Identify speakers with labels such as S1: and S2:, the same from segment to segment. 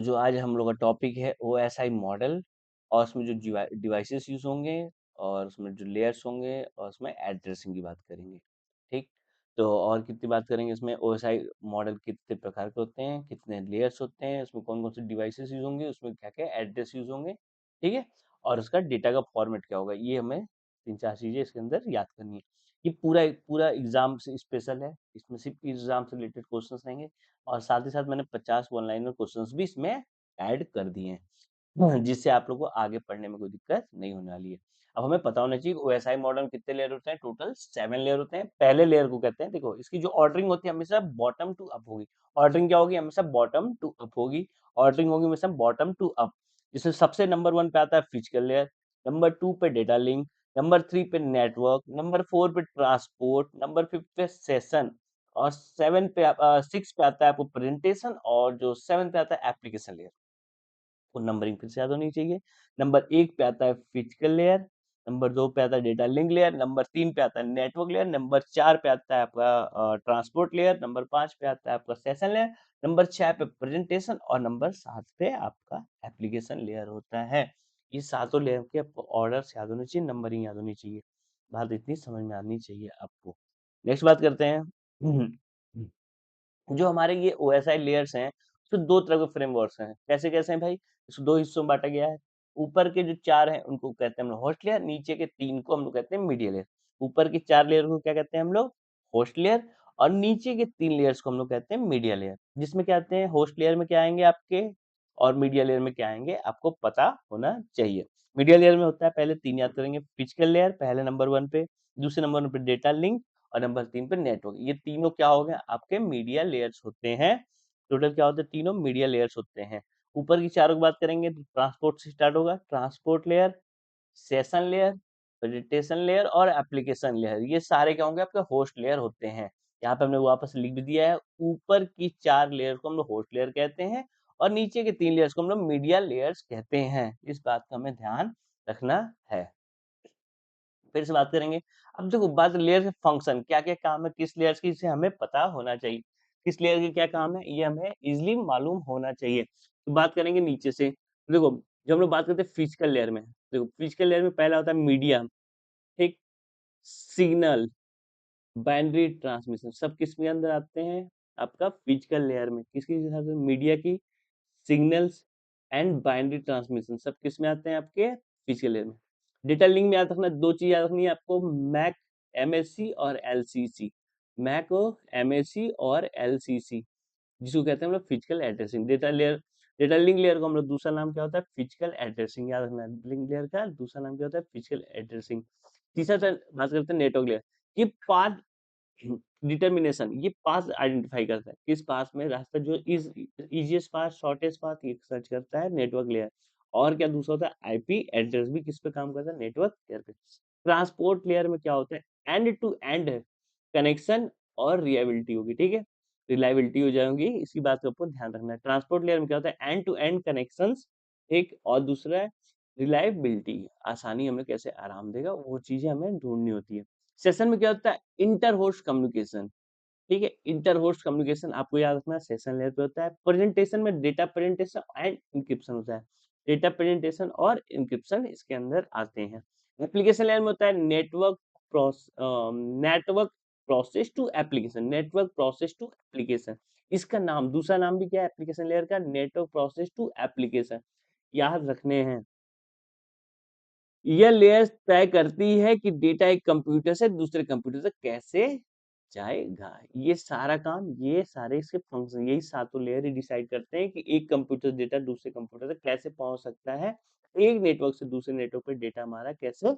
S1: जो आज हम लोग का टॉपिक है ओएसआई मॉडल और उसमें जो डिवाइसेस यूज होंगे और उसमें जो लेयर्स होंगे और उसमें एड्रेसिंग की बात करेंगे। ठीक, तो और कितनी बात करेंगे इसमें ओएसआई मॉडल कितने प्रकार के होते हैं, कितने लेयर्स होते हैं, उसमें कौन कौन से डिवाइसेस यूज होंगे, उसमें क्या क्या एड्रेस यूज होंगे। ठीक है, और उसका डेटा का फॉर्मेट क्या होगा, ये हमें तीन चार चीजें इसके अंदर याद करनी है। ये पूरा पूरा एग्जाम से स्पेशल है, इसमें सिर्फ एग्जाम से रिलेटेड क्वेश्चन रहेंगे और साथ ही साथ मैंने 50 वन लाइनर क्वेश्चंस भी इसमें ऐड कर दिए हैं, जिससे आप लोगों को आगे पढ़ने में कोई दिक्कत नहीं होने वाली है। अब हमें पता होना चाहिए ओएसआई मॉडल में कितने लेयर होते हैं, टोटल 7 लेयर होते हैं। पहले लेयर को कहते हैं, देखो इसकी जो ऑर्डरिंग होती है हमेशा बॉटम टू अप होगी। ऑर्डरिंग क्या होगी, हमेशा बॉटम टू अप होगी। ऑर्डरिंग होगी हमेशा बॉटम टू अप। जिसमें सबसे नंबर 1 पे आता है फिजिकल लेयर, नंबर 2 पे डेटा लिंक, नंबर 3 पे नेटवर्क, नंबर 4 पे ट्रांसपोर्ट, नंबर 5 पे सेशन और 6 पे आता है आपको प्रेजेंटेशन और जो 7 पे आता है एप्लीकेशन लेयर। तो नंबरिंग फिर से याद होनी चाहिए। नंबर 1 पे आता है फिजिकल लेयर, नंबर 2 पे आता है डेटा लिंक लेयर, नंबर 3 पे आता है नेटवर्क लेयर, नंबर 4 पे आता है आपका ट्रांसपोर्ट लेयर, नंबर 5 पे आता है आपका सेशन लेयर, नंबर 6 पे प्रेजेंटेशन और नंबर 7 पे आपका एप्लीकेशन लेयर होता है। ये सातों लेयर के आपको ऑर्डर्स याद होने चाहिए, नंबरिंग याद होनी चाहिए। बात इतनी समझ में आनी चाहिए आपको। नेक्स्ट बात करते हैं। जो हमारे ये ओएसआई लेयर्स हैं, उसमें 2 तरह के फ्रेमवर्क्स हैं। कैसे-कैसे हैं भाई? इसको 2 हिस्सों में बाँटा गया है। ऊपर के जो 4 हैं उनको कहते हैं हम लोग होस्ट लेयर, नीचे के 3 को हम लोग कहते हैं मीडिया लेयर। ऊपर के 4 लेयर को क्या कहते हैं हम लोग? होस्ट लेयर और नीचे के 3 लेयर्स को हम लोग कहते हैं मीडिया लेयर। जिसमें क्या आते हैं, होस्ट लेयर में क्या आएँगे आपके और मीडिया लेयर में क्या आएँगे, आपको पता होना चाहिए। मीडिया लेयर में होता है, पहले 3 याद करेंगे, फिजिकल लेयर पहले नंबर 1 पे, दूसरे नंबर पे डेटा लिंक और नंबर 3 पे नेटवर्क। ये तीनों क्या हो गए, आपके मीडिया लेयर्स होते हैं। टोटल क्या होते हैं, तीनों मीडिया लेयर्स होते हैं। ऊपर की चारों की बात करेंगे तो ट्रांसपोर्ट से स्टार्ट होगा, transport layer, session layer, presentation layer और एप्लीकेशन लेयर। ये सारे क्या होंगे, आपके होस्ट लेयर होते हैं। यहाँ पे हमने वापस लिख भी दिया है, ऊपर की 4 लेयर को हम लोग होस्ट लेयर कहते हैं और नीचे के 3 लेयर्स को हम लोग मीडिया लेयर्स कहते हैं। इस बात का हमें ध्यान रखना है। फिर से बात करेंगे। अब देखो बात लेयर के फंक्शन, क्या-क्या काम है किस लेयर्स की, इसे हमें पता होना चाहिए। किस लेयर के क्या काम है, ये हमें ईज़िली मालूम होना चाहिए। तो बात करेंगे नीचे से। देखो, जब हम लोग बात करते हैं फिजिकल लेयर में, देखो फिजिकल लेयर में पहला होता है मीडिया, ठीक? सिग्नल, बाइनरी ट्रांसमिशन सब किसके अंदर आते हैं? आपका फिजिकल लेयर में। किसकी हिसाब से? मीडिया की, सिग्नल्स एंड बाइनरी ट्रांसमिशन सब किस में आते हैं आपके? फिजिकल लेयर में। डेटा लिंक में याद रखना, 2 चीज़ याद रखनी है आपको, मैक, एमएससी और एलसीसी। मैक और एमएससी और एलसीसी जिसको कहते हैं हम लोग physical addressing. Data link layer को हम लोग दूसरा नाम क्या होता है? Physical addressing. याद रखना, लिंक लेयर का दूसरा नाम क्या होता है? Physical addressing. तीसरा बात करते हैं नेटवर्क लेयर। ये पाथ डिटरमिनेशन, ये पाथ आइडेंटिफाई करता है, किस पाथ में रास्ता जो इजीएस्ट पाथ, शॉर्टेस्ट पाथ ये सर्च करता है नेटवर्क लेयर। और क्या दूसरा होता है? आईपी एड्रेस भी किस पे काम करता है? नेटवर्क लेयर पे। ट्रांसपोर्ट लेयर में क्या होता है? एंड टू एंड कनेक्शन और रिलायबिलिटी होगी, ठीक है? रिलायबिलिटी हो जाएगी, इसी बात का आपको ध्यान रखना है। ट्रांसपोर्ट लेयर में क्या होता है? एंड टू एंड कनेक्शंस, एक और दूसरा है रिलायबिलिटी, आसानी हमें कैसे आराम देगा वो चीजें हमें ढूंढनी होती है। सेशन में क्या होता है? इंटर होस्ट कम्युनिकेशन, ठीक है? इंटर होस्ट कम्युनिकेशन आपको याद रखना है, सेशन लेयर पे होता है। प्रेजेंटेशन में डेटा प्रेजेंटेशन एंड इंक्रिप्शन होता है। डेटा प्रेजेंटेशन और इंक्रिप्शन इसके अंदर आते हैं। एप्लीकेशन लेयर में होता है network process to application, network process to application. इसका नाम, दूसरा नाम भी क्या है एप्लीकेशन लेयर का? Network process to application. याद रखने हैं। यह लेयर तय करती है कि डेटा एक कंप्यूटर से दूसरे कंप्यूटर तक कैसे जाएगा। ये सारा काम, ये सारे इसके फंक्शन, यही सातों लेयर ही डिसाइड करते हैं कि एक कंप्यूटर डेटा दूसरे कंप्यूटर तक कैसे पहुंच सकता है, एक नेटवर्क से दूसरे नेटवर्क पे डेटा हमारा कैसे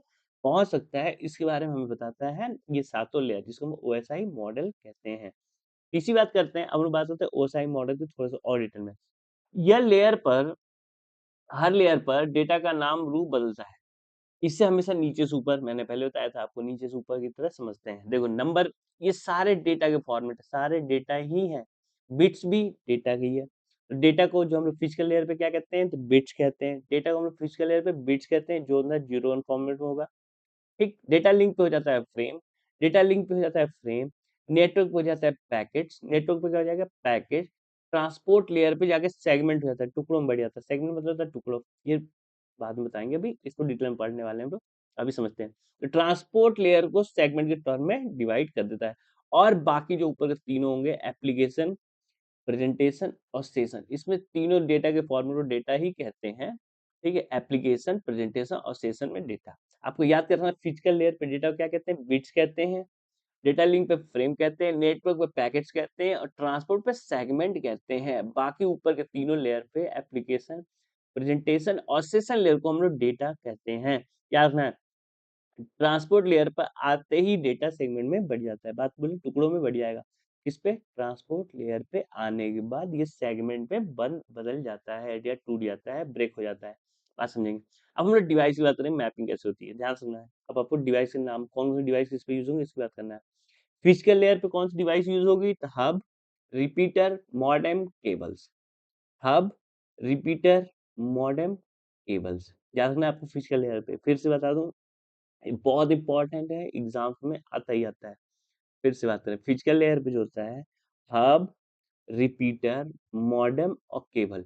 S1: पहुंच सकता है, इसके बारे में हमें बताता है ये सातों लेयर, जिसको हम ओएसआई मॉडल कहते हैं। इसी बात करते हैं, अब हम बात करते हैं ओएसआई मॉडल की थोड़ा सा और डिटेल में। यह लेयर पर, हर लेयर पर डेटा का नाम रूप बदलता है। इससे हमेशा नीचे से ऊपर, मैंने पहले बताया था आपको, नीचे से ऊपर की तरह समझते हैं। देखो नंबर, ये सारे डेटा के फॉर्मेट, सारे डेटा ही हैं। बिट्स भी डेटा की है। तो डेटा को जो हम लोग फिजिकल लेयर पे क्या कहते हैं? तो बिट्स कहते हैं। डेटा को हम लोग फिजिकल लेयर पे बिट्स कहते हैं, जो अंदर 0 1 फॉर्मेट में होगा। ठीक, डेटा लिंक पे हो जाता है फ्रेम, डेटा लिंक पे हो जाता है फ्रेम, नेटवर्क पे हो जाता है पैकेट्स, नेटवर्क पे क्या हो जाएगा? पैकेट, ट्रांसपोर्ट लेयर पे जाके सेगमेंट हो जाता है, टुकड़ों में बढ़ जाता है। सेगमेंट मतलब होता है टुकड़ों, ये बाद में बताएंगे, अभी इसको डिटेल में पढ़ने वाले हैं हम लोग, अभी समझते हैं। तो ट्रांसपोर्ट लेयर को सेगमेंट के टर्म में डिवाइड कर देता है, और बाकी जो ऊपर के तीनों होंगे, एप्लीकेशन, प्रेजेंटेशन और सेशन, इसमें तीनों डेटा के फॉर्मेट को डेटा ही कहते हैं, ठीक है। एप्लीकेशन, प्रेजेंटेशन और सेशन में डेटा। आपको याद करना है, फिजिकल लेयर पे डेटा क्या कहते हैं, बिट्स कहते हैं। डेटा लिंक पे फ्रेम कहते हैं, नेटवर्क पे पैकेट्स कहते हैं, और ट्रांसपोर्ट पे सेगमेंट कहते हैं। बाकी ऊपर के तीनों लेयर पे एप्लीकेशन, प्रेजेंटेशन और सेशन लेयर को हम लोग डेटा कहते हैं। क्या रखना है, ट्रांसपोर्ट लेयर पर आते ही डेटा सेगमेंट में बढ़ जाता है, बात बोली टुकड़ों में बढ़ जाएगा। किस पे, ट्रांसपोर्ट लेयर पे आने के बाद ये सेगमेंट में बदल जाता है या टूट जाता है, ब्रेक हो जाता है। बात समझेंगे। अब हम लोग डिवाइस की बात करें, मैपिंग कैसे होती है, ध्यान सुनना है। अब आपको डिवाइस के नाम, कौन सी डिवाइस किस पे यूज होंगे, इसकी बात करना है। फिजिकल लेयर पे कौन सी डिवाइस यूज होगी, तो hub, repeater, modem, cables. Hub, repeater, modem, cables, याद रखना है आपको फिजिकल लेयर पे। फिर से बता दूं, ये बहुत इंपॉर्टेंट है, एग्जाम्स में आता ही आता है। फिर से बात करें, फिजिकल लेयर पे जो होता है, हब, रिपीटर, मॉडेम और केबल।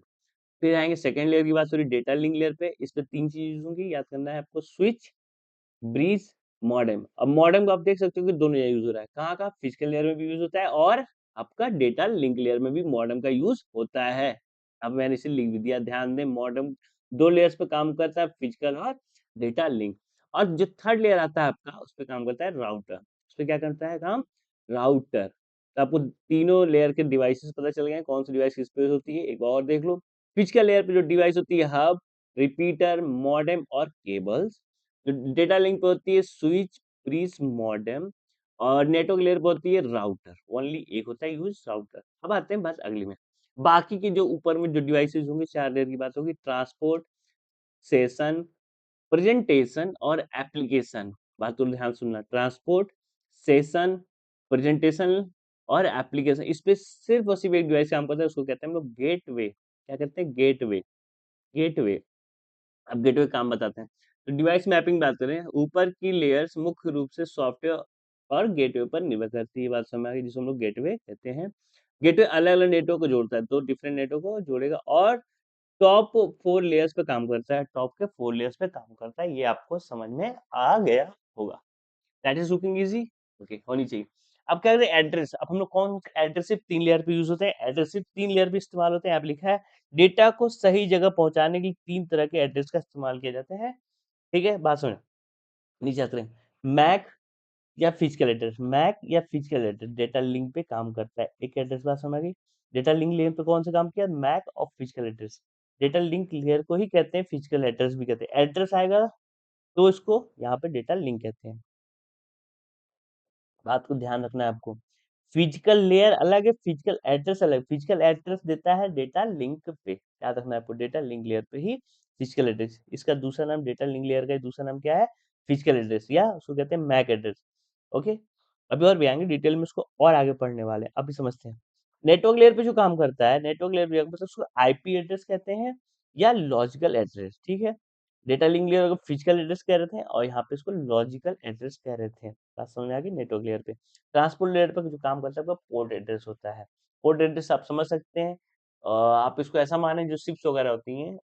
S1: फिर आएंगे सेकंड लेयर की बात, सॉरी डेटा लिंक लेयर पे, इस पे तीन चीज यूज होंगी, याद करना है आपको, स्विच, ब्रीज, मॉडेम। अब मॉडेम को आप देख सकते हो कि दोनों जगह यूज हो रहा है, कहाँ का, फिजिकल लेयर में भी यूज होता है, और आपका डेटा लिंक लेयर में भी मॉडेम का यूज होता है। अब मैंने इसे लिख भी दिया, ध्यान दें, मॉडेम दो लेयर्स पे काम करता है, फिजिकल और डेटा लिंक। और जो थर्ड लेयर आता है आपका, उस पे काम करता है राउटर। उस पे क्या करता है काम, राउटर। तो आपको तीनों लेयर के डिवाइसेस पता चल गए, कौन सी डिवाइस किस पे होती है, एक और देख लो। फिजिकल लेयर पे जो डिवाइस होती है, हब, रिपीटर, मॉडेम और केबल्स। जो डेटा लिंक पे होती है, स्विच, ब्रिज, मॉडेम। और नेटवर्क लेयर पे होती है राउटर, ओनली एक होता है यूज, राउटर। अब आते हैं बस अगली में, बाकी की जो ऊपर में जो डिवाइसेस होंगे, चार लेयर की बात होगी, ट्रांसपोर्ट, सेशन, प्रेजेंटेशन और एप्लीकेशन। बात को ध्यान सुनना, ट्रांसपोर्ट, सेशन, प्रेजेंटेशन और एप्लीकेशन, इस पे सिर्फ और सिर्फ एक डिवाइस काम करता है, उसको कहते हैं हम लोग गेटवे। क्या कहते हैं, गेटवे। गेटवे। अब गेटवे काम बताते हैं। तो डिवाइस मैपिंग बात करें, ऊपर की लेयर्स मुख्य रूप से सॉफ्टवेयर और गेटवे पर निर्भर करती है, बात समझ आ गई, जिसको हम लोग गेटवे कहते हैं। गेटवे अलग अलग नेटवर्क को जोड़ता है, दो डिफरेंट नेटवर्क को जोड़ेगा, और टॉप 4 लेयर्स पे काम करता है, टॉप के 4 लेयर्स पे काम करता है। ये आपको समझ में आ गया होगा। That is looking easy, okay, होनी चाहिए। अब क्या करते हैं, एड्रेस। अब हम लोग कौन, एड्रेस सिर्फ 3 लेयर पे यूज होते हैं, एड्रेस सिर्फ 3 लेयर पे इस्तेमाल होते हैं। आप लिखा है, डेटा को सही जगह पहुंचाने के लिए 3 तरह के एड्रेस का इस्तेमाल किया जाता है, ठीक है। बात सुन, नीचे आते हैं, मैक या फिजिकल एड्रेस। मैक या फिजिकल एड्रेस डेटा लिंक पे काम करता है, एक एड्रेस, बात समझ गई। डेटा लिंक लेयर पे कौन सा काम किया, मैक और physical address. Data link layer को ही कहते हैं फिजिकल एड्रेस भी कहते हैं। एड्रेस आएगा तो इसको यहाँ पे डेटा लिंक कहते हैं, बात को ध्यान रखना है आपको। फिजिकल लेयर अलग है, फिजिकल एड्रेस अलग। फिजिकल एड्रेस देता है डेटा लिंक पे, याद रखना है आपको, डेटा लिंक लेयर पे ही फिजिकल एड्रेस। इसका दूसरा नाम, डेटा लिंक लेयर का दूसरा नाम क्या है, फिजिकल एड्रेस, या उसको कहते हैं मैक एड्रेस, ओके। अभी और भी आएंगे डिटेल में, उसको और आगे पढ़ने वाले हैं, अभी समझते हैं। नेटवर्क लेयर पे जो काम करता है, नेटवर्क लेयर पे मतलब उसको आईपी एड्रेस कहते हैं या लॉजिकल एड्रेस, ठीक है। डेटा लिंक लेयर को फिजिकल एड्रेस कह रहे थे, और यहाँ पे इसको लॉजिकल एड्रेस कह रहे थे, बात समझ आ गई। नेटवर्क लेयर पे, ट्रांसपोर्ट लेयर पर जो काम करता है, वो पोर्ट एड्रेस होता है। पोर्ट एड्रेस आप समझ सकते हैं, आप इसको ऐसा माने, जो शिप्स वगैरह होती हैं,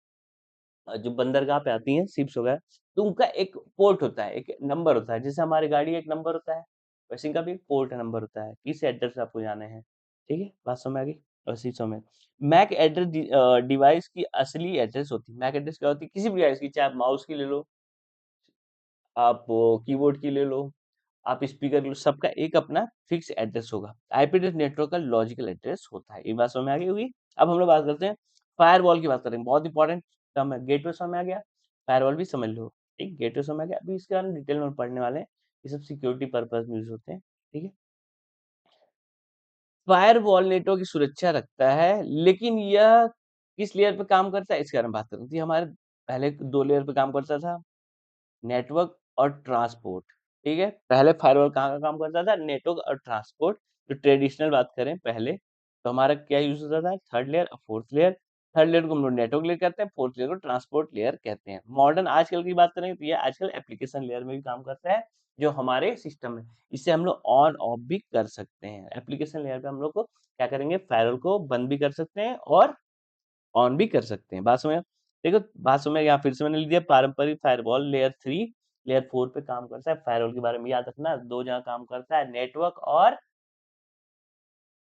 S1: जो बंदरगाह पे आती हैं शिप्स वगैरह, तो उनका एक पोर्ट होता है, एक नंबर होता है, जैसे हमारी गाड़ी एक नंबर होता है, वैसे इनका भी एक पोर्ट नंबर होता है, किस एड्रेस पे आपको जाने हैं, ठीक है। बात समझ आ गई, वैसे ही समझ। मैक एड्रेस डिवाइस की असली एड्रेस होती है। मैक एड्रेस क्या होती है, किसी भी डिवाइस की, चाहे आप माउस की ले लो, आप कीबोर्ड की ले लो, आप स्पीकर लो, सबका एक अपना फिक्स एड्रेस होगा। आईपी एड्रेस नेटवर्क का लॉजिकल एड्रेस होता है, ये बात समझ में आ गई होगी। अब हम लोग बात करते हैं फायरवॉल की, बात करेंगे, बहुत इंपॉर्टेंट टर्म है। गेटवे समझ में आ गया, फायरवॉल भी समझ लो, ठीक। गेटवे समझ में आ गया, अभी इसके बारे में डिटेल में पढ़ने वाले हैं, ये सब सिक्योरिटी पर्पज में यूज होते हैं, ठीक है। फायरवॉल नेटवर्क की सुरक्षा रखता है, लेकिन यह किस लेयर पे काम करता है, इसके बारे में बात करें, तो हमारे पहले 2 लेयर पे काम करता था, नेटवर्क और ट्रांसपोर्ट, ठीक है। पहले फायरवॉल कहाँ का काम करता था, नेटवर्क और ट्रांसपोर्ट। जो ट्रेडिशनल बात करें पहले, तो हमारा क्या यूज होता था, थर्ड लेयर और फोर्थ लेयर। थर्ड लेयर को हम लोग नेटवर्क लेयर कहते हैं, फोर्थ लेयर को ट्रांसपोर्ट लेयर कहते हैं। मॉडर्न आजकल की बात करेंगे तो ये आजकल एप्लीकेशन लेयर में भी काम करता है, जो हमारे सिस्टम में इससे हम लोग ऑन ऑफ भी कर सकते हैं। एप्लीकेशन लेयर पे हम लोग को क्या करेंगे, फायरवॉल को बंद भी कर सकते हैं और ऑन भी कर सकते हैं। बात समझ देखो, बात समझ यहाँ फिर से मैंने लिख दिया, पारंपरिक फायरवॉल लेयर 3 लेयर 4 पे काम करता है। फायरवॉल के बारे में याद रखना, दो जगह काम करता है, नेटवर्क और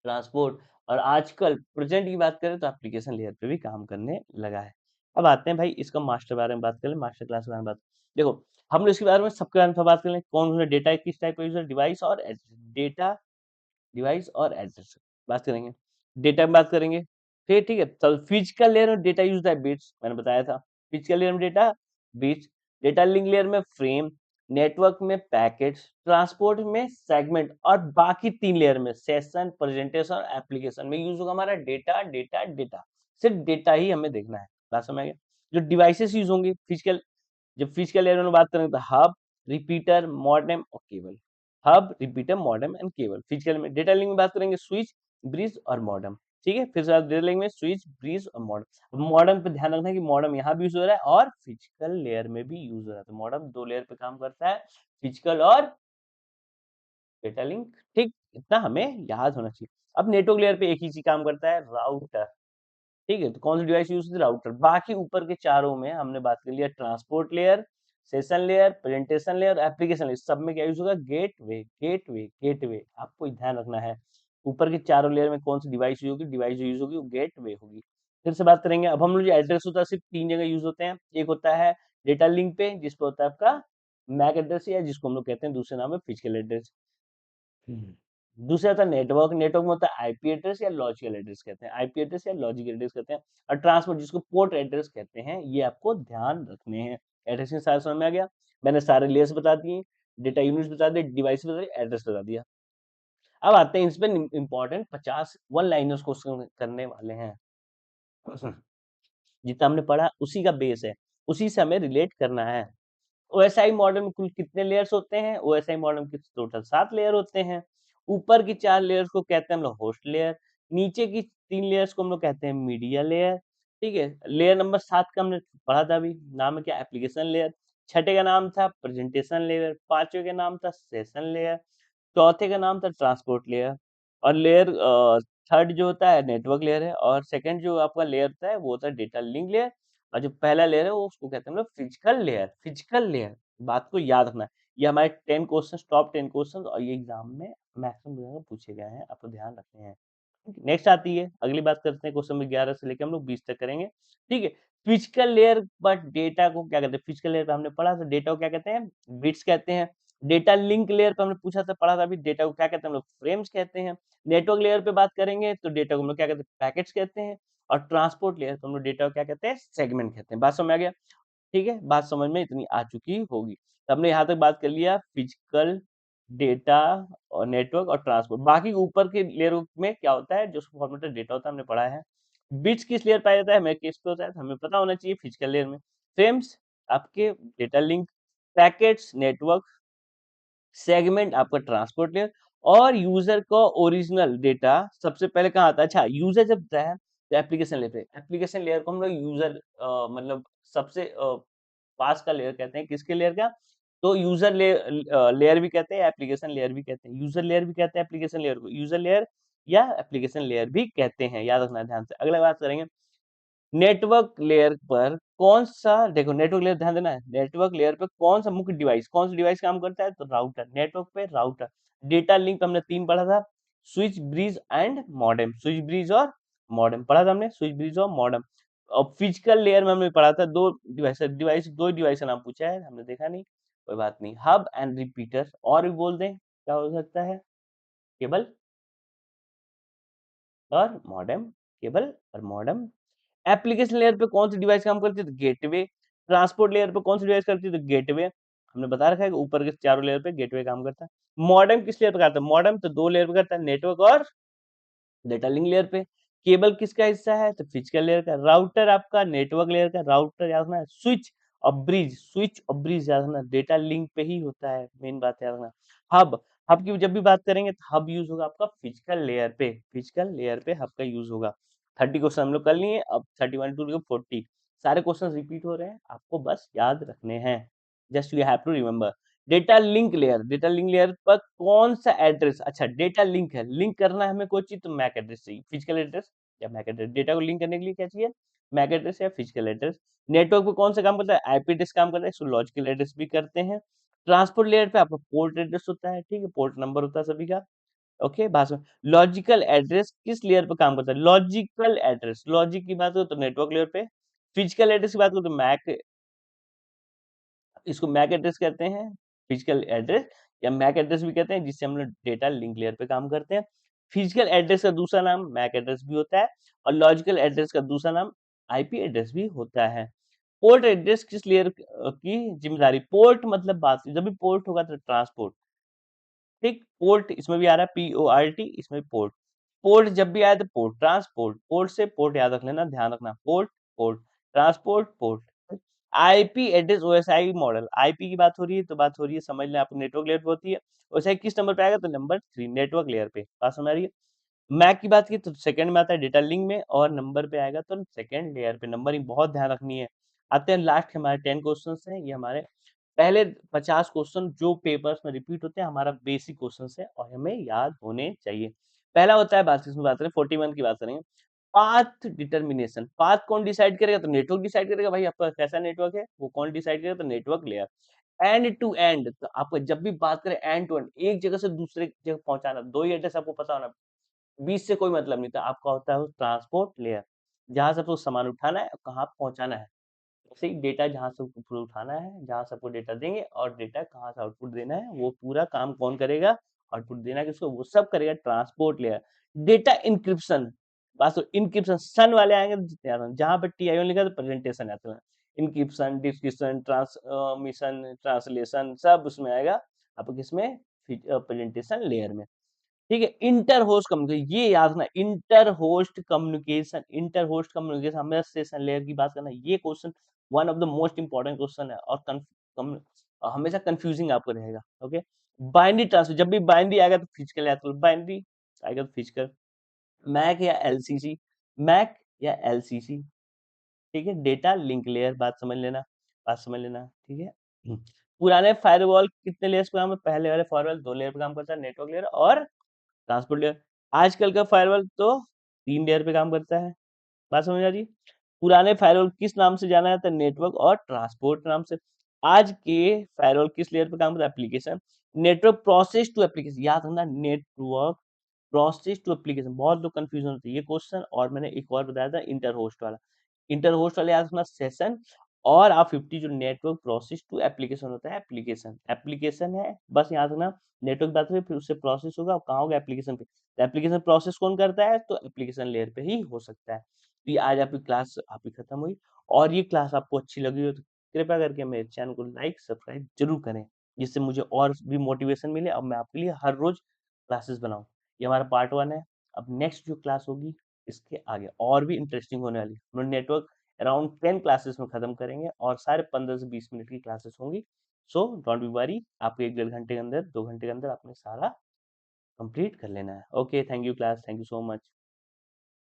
S1: ट्रांसपोर्ट। और आजकल प्रेजेंट की बात करें तो एप्लीकेशन लेयर पे भी काम करने लगा है। अब आते हैं भाई इसका मास्टर बारे में बात करें, मास्टर क्लास के बारे में बात। देखो, हम लोग इसके बारे में सबके बारे में बात कर लें, कौन सा डेटा किस टाइप का यूजर, डिवाइस और डेटा, डिवाइस और एड्रेस बात करेंगे। डेटा में बात करेंगे, फिर ठीक है। तो फिजिकल लेयर में डेटा यूज है बिट्स, मैंने बताया था। फिजिकल लेयर में data bits, data link layer में फ्रेम, नेटवर्क में पैकेट्स, ट्रांसपोर्ट में सेगमेंट, और बाकी तीन लेयर में सेशन, प्रेजेंटेशन और एप्लीकेशन में यूज होगा हमारा डेटा डेटा डेटा। सिर्फ डेटा ही हमें देखना है। बात समझ गए। जो डिवाइसेस यूज होंगे फिजिकल, जब फिजिकल लेयर में बात करेंगे तो हब, रिपीटर, मॉडेम और cable. Hub, repeater, modem and cable. Physical में डेटा लिंक में बात करेंगे स्विच, ब्रिज और मॉडेम। ठीक है, फिर से डेटा लिंक में स्विच, ब्रिज और मॉडेम। मॉडेम पे ध्यान रखना है कि मॉडेम यहाँ भी यूज हो रहा है और फिजिकल लेयर में भी यूज हो रहा है। तो मॉडेम दो लेयर पे काम करता है, फिजिकल और डेटा लिंक। ठीक, इतना हमें याद होना चाहिए। अब नेटवर्क लेयर पे एक ही चीज काम करता है, राउटर। ठीक है, तो कौन सी डिवाइस यूज होती है, राउटर। बाकी ऊपर के चारों में हमने बात कर लिया, transport layer, session layer, presentation layer, application layer, सब में क्या यूज होगा, गेटवे गेटवे गेटवे। आपको ध्यान रखना है ऊपर के चारों लेयर में कौन सी डिवाइस यूज होगी, डिवाइस जो यूज होगी वो गेटवे होगी। फिर से बात करेंगे, अब हम लोग जो एड्रेस होता है सिर्फ तीन जगह यूज होते हैं। एक होता है डेटा लिंक पे, जिसपे होता है आपका मैक एड्रेस, या जिसको हम लोग कहते हैं दूसरे नाम है फिजिकल एड्रेस। दूसरा था नेटवर्क, नेटवर्क में होता है आईपी एड्रेस या लॉजिकल एड्रेस कहते हैं, आईपी एड्रेस या लॉजिकल एड्रेस कहते हैं। और ट्रांसपोर्ट, जिसको पोर्ट एड्रेस कहते हैं। ये आपको ध्यान रखने हैं। एड्रेस में सारा समझ में आ गया। मैंने सारे लेयर्स बता दिए, डेटा यूनिट्स बता दिए, डिवाइस बता दिए, एड्रेस बता दिया। अब आते हैं इस पे इंपॉर्टेंट 50 वन लाइनर्स क्वेश्चन करने वाले हैं। जितना हमने पढ़ा उसी का बेस है, उसी से हमें रिलेट करना है। ओएसआई मॉडल में कुल कितने लेयर्स होते हैं, ओएसआई मॉडल के टोटल 7 लेयर होते हैं। ऊपर की 4 लेयर्स को कहते हैं हम लोग होस्ट लेयर, नीचे की 3 लेयर्स को हम लोग कहते हैं मीडिया लेयर। ठीक है, लेयर नंबर 7 का हमने पढ़ा था अभी, नाम है क्या, एप्लीकेशन लेयर। छठे का नाम था प्रेजेंटेशन लेयर, पांचवे का नाम था सेशन लेयर, चौथे का नाम था ट्रांसपोर्ट लेयर, और लेयर थर्ड जो होता है नेटवर्क लेयर है, और सेकंड जो आपका लेयर होता है वो होता है डेटा लिंक लेयर, और जो पहला लेयर है वो उसको कहते हैं हम लोग फिजिकल लेयर। फिजिकल लेयर, बात को याद रखना है। ये हमारे 10 क्वेश्चन, टॉप 10 क्वेश्चन, और ये एग्जाम में मैक्सिमम पूछे गए हैं, आपको ध्यान रखने हैं। नेक्स्ट आती है, अगली बात करते हैं, क्वेश्चन नंबर 11 से लेकर हम लोग 20 तक करेंगे। ठीक है, फिजिकल लेयर पर डेटा को क्या कहते हैं, फिजिकल लेयर पे हमने पढ़ा था डेटा को क्या कहते हैं, बिट्स कहते हैं। डेटा लिंक लेयर पे हमने पूछा था, पढ़ा था अभी, डेटा को क्या कहते हैं हम लोग, फ्रेम्स कहते हैं। नेटवर्क लेयर पे बात करेंगे तो डेटा को हम लोग क्या कहते हैं, पैकेट्स कहते हैं। और ट्रांसपोर्ट लेयर पे हम लोग डेटा को क्या कहते हैं, सेगमेंट कहते हैं। बात समझ में आ गया। ठीक है, बात समझ में इतनी आ चुकी होगी। तो हमने यहाँ तक बात कर लिया फिजिकल, डेटा और नेटवर्क और ट्रांसपोर्ट। बाकी ऊपर के लेयर में क्या होता है, जो फॉर्मेटेड डेटा होता है हमने पढ़ा है। बिट्स किस लेयर पाया जाता है, हमें किस पे होता है, हमें पता होना चाहिए, फिजिकल लेयर में। फ्रेम्स आपके data link, packets network, segment आपका ट्रांसपोर्ट लेयर, और यूजर का ओरिजिनल डेटा सबसे पहले कहाँ आता है। अच्छा, यूजर जब होता है तो एप्लीकेशन लेयर पे, एप्लीकेशन लेयर को हम लोग यूजर मतलब सबसे पास का लेयर कहते हैं, किसके लेयर का, तो यूजर लेयर भी कहते हैं, एप्लीकेशन लेयर भी कहते हैं। यूजर लेयर भी कहते हैं एप्लीकेशन लेयर को, यूजर लेयर या एप्लीकेशन लेयर भी कहते हैं, याद रखना ध्यान से। अगला बात करेंगे, नेटवर्क लेयर पर कौन सा, देखो नेटवर्क लेयर ध्यान देना है, नेटवर्क लेयर पे कौन सा मुख्य डिवाइस, कौन सा डिवाइस काम करता है, तो राउटर। नेटवर्क पे राउटर। डेटा लिंक हमने 3 पढ़ा था, switch, bridge and modem. Switch, bridge और मॉडेम पढ़ा था हमने, स्विच, ब्रिज और मॉडेम। और फिजिकल लेयर में हमने पढ़ा था दो डिवाइस, दो डिवाइस का नाम पूछा है, हमने देखा नहीं, कोई बात नहीं। हब एंड रिपीटर, और भी बोल दें क्या हो सकता है, केबल और मॉडेम, केबल और मॉडेम। एप्लीकेशन लेयर पे कौन सी डिवाइस काम करती है, तो गेटवे। ट्रांसपोर्ट लेयर पे कौन सी डिवाइस करती है, तो गेटवे। हमने बता रखा है कि ऊपर के चारों लेयर पे गेटवे काम करता है। मॉडेम किस लेयर पे करता है, मॉडेम तो दो लेयर पे करता है, नेटवर्क और डेटा लिंक लेयर पे। केबल किसका हिस्सा है, तो फिजिकल लेयर का। राउटर आपका नेटवर्क लेयर का, राउटर याद रखना है। स्विच और ब्रिज, स्विच और ब्रिज याद रखना डेटा लिंक पे ही होता है, मेन बात याद रखना। हब, हब की जब भी बात करेंगे तो हब यूज होगा आपका फिजिकल लेयर पे, फिजिकल लेयर पे हब का यूज होगा। 30 क्वेश्चन हम लोग कर लिए, अब 31 टू 40 सारे क्वेश्चन रिपीट हो रहे हैं, आपको बस याद रखने हैं। Just you have to remember. Data link layer पर कौन सा एड्रेस, अच्छा डेटा लिंक है, लिंक करना है हमें कोई चीज तो मैक एड्रेस चाहिए, फिजिकल एड्रेस या मैक एड्रेस। डेटा को लिंक करने के लिए क्या चाहिए, मैक एड्रेस या फिजिकल एड्रेस। नेटवर्क पे कौन सा काम करता है, आईपी एड्रेस काम करता है, इसको लॉजिकल एड्रेस भी करते हैं। ट्रांसपोर्ट लेयर पे आपका पोर्ट एड्रेस होता है, ठीक है, पोर्ट नंबर होता है सभी का। ओके, बात सुन। लॉजिकल एड्रेस किस लेयर पे काम करता है, लॉजिकल एड्रेस, लॉजिक की बात करो तो नेटवर्क लेयर पे, फिजिकल एड्रेस की बात करो तो मैक, इसको मैक एड्रेस कहते हैं, फिजिकल एड्रेस या मैक एड्रेस भी कहते हैं, जिससे हम लोग डेटा लिंक लेयर पे काम करते हैं। फिजिकल एड्रेस का दूसरा नाम मैक एड्रेस भी होता है, और लॉजिकल एड्रेस का दूसरा नाम आईपी एड्रेस भी होता है। पोर्ट एड्रेस किस लेयर की जिम्मेदारी, पोर्ट मतलब बात, जब भी पोर्ट होगा तो ट्रांसपोर्ट, ठीक, पोर्ट इसमें भी आ रहा है, PORT, इसमें पोर्ट, पोर्ट जब भी आए तो पोर्ट, ट्रांसपोर्ट, पोर्ट से पोर्ट याद रख लेना, ध्यान रखना, port port, transport port. IP address OSI model, IP की बात हो रही है तो बात हो रही है, समझ लें आपको नेटवर्क लेयर पे होती है, ओएसआई किस नंबर पे आएगा तो नंबर 3 नेटवर्क लेयर पे, बात समझ आ रही है। मैक की बात की तो सेकंड में आता है डेटा लिंक में, और नंबर पे आएगा तो सेकंड लेयर पे, नंबरिंग बहुत ध्यान रखनी है। आते हैं लास्ट हमारे 10 क्वेश्चन हैं, ये हमारे पहले 50 क्वेश्चन जो पेपर्स में रिपीट होते हैं, हमारा बेसिक क्वेश्चन है और हमें याद होने चाहिए। पहला होता है बात, इसमें बात करें 41 की बात करेंगे, पाथ डिटर्मिनेशन, पाथ कौन डिसाइड करेगा तो नेटवर्क डिसाइड करेगा, भाई आपका कैसा नेटवर्क है वो कौन डिसाइड करेगा तो network layer. End to end, तो आपको जब भी बात करें एंड टू एंड, एक जगह से दूसरे जगह पहुंचाना, दो ही एड्रेस आपको पता होना, बीच से कोई मतलब नहीं था, आपका होता है ट्रांसपोर्ट लेयर, जहां से आपको सामान उठाना है और कहाँ पहुंचाना है, ऐसे ही डेटा जहाँ से ऊपर उठाना है, जहाँ से आपको डेटा देंगे, और डेटा कहाँ से आउटपुट देना है, वो पूरा काम कौन करेगा, आउटपुट देना है किसको, वो सब करेगा ट्रांसपोर्ट लेयर। डेटा इंक्रिप्शन, बस इंक्रिप्शन सन वाले आएंगे तो जितने आते हैं, जहाँ पे TIO लिखा तो प्रेजेंटेशन आता है, इंक्रिप्शन, डिस्क्रिप्शन, ट्रांसमिशन, ट्रांसलेशन सब उसमें आएगा, आपको किसमें, प्रेजेंटेशन लेयर में। ठीक है, इंटर होस्ट कम्युनिकेशन, ये याद रखना, inter host communication, inter host communication, हमें सेशन लेयर की बात करना, ये question one of the most important question है, और हमेशा कंफ्यूजिंग आपको रहेगा। ओके, बाइनरी ट्रांसफर, जब भी बाइनरी आएगा तो फिजिकल आएगा, तो बाइनरी आएगा तो फिजिकल, मैक या एलसीसी, मैक या एलसीसी, ठीक है, डेटा लिंक लेयर, बात समझ लेना, बात समझ लेना, ठीक है। पुराने फायरवॉल कितने लेयर्स पे काम है, पहले वाले फायरवॉल 2 लेयर पे काम करता है, नेटवर्क लेयर और ट्रांसपोर्ट लेयर। आजकल का फायरवॉल तो 3 लेयर पे काम करता है, बात समझ आ रही है। पुराने फायरवॉल किस नाम से जाना जाता है, नेटवर्क और ट्रांसपोर्ट नाम से। आज के फायरवॉल किस लेयर पे काम करता है, application, network process to application, याद रखना, नेटवर्क प्रोसेस टू एप्लीकेशन, बहुत लोग कंफ्यूजन होती है ये क्वेश्चन, और मैंने एक और बताया था इंटर होस्ट वाला, इंटर होस्ट वाले याद रखना सेशन, और आप 50 जो नेटवर्क प्रोसेस टू एप्लीकेशन होता है, एप्लीकेशन, एप्लीकेशन है, बस याद रखना, नेटवर्क बात करें फिर उससे प्रोसेस होगा, और कहाँ होगा, एप्लीकेशन पे, तो एप्लीकेशन प्रोसेस कौन करता है, तो एप्लीकेशन लेयर पे ही हो सकता है। तो ये आज आपकी क्लास आपकी खत्म हुई, और ये क्लास आपको अच्छी लगी हो तो कृपया करके मेरे चैनल को लाइक सब्सक्राइब जरूर करें, जिससे मुझे और भी मोटिवेशन मिले, अब मैं आपके लिए हर रोज क्लासेस बनाऊं। ये हमारा पार्ट 1 है, अब नेक्स्ट जो क्लास होगी इसके आगे और भी इंटरेस्टिंग होने वाली है, हम लोग नेटवर्क अराउंड 10 क्लासेस में खत्म करेंगे, और सारे 15 से 20 मिनट की क्लासेस होंगी। सो डोंट बी वरी, आपको 1 डेढ़ घंटे के अंदर 2 घंटे के अंदर आपने सारा कंप्लीट कर लेना है। Okay, thank you class, thank you so much.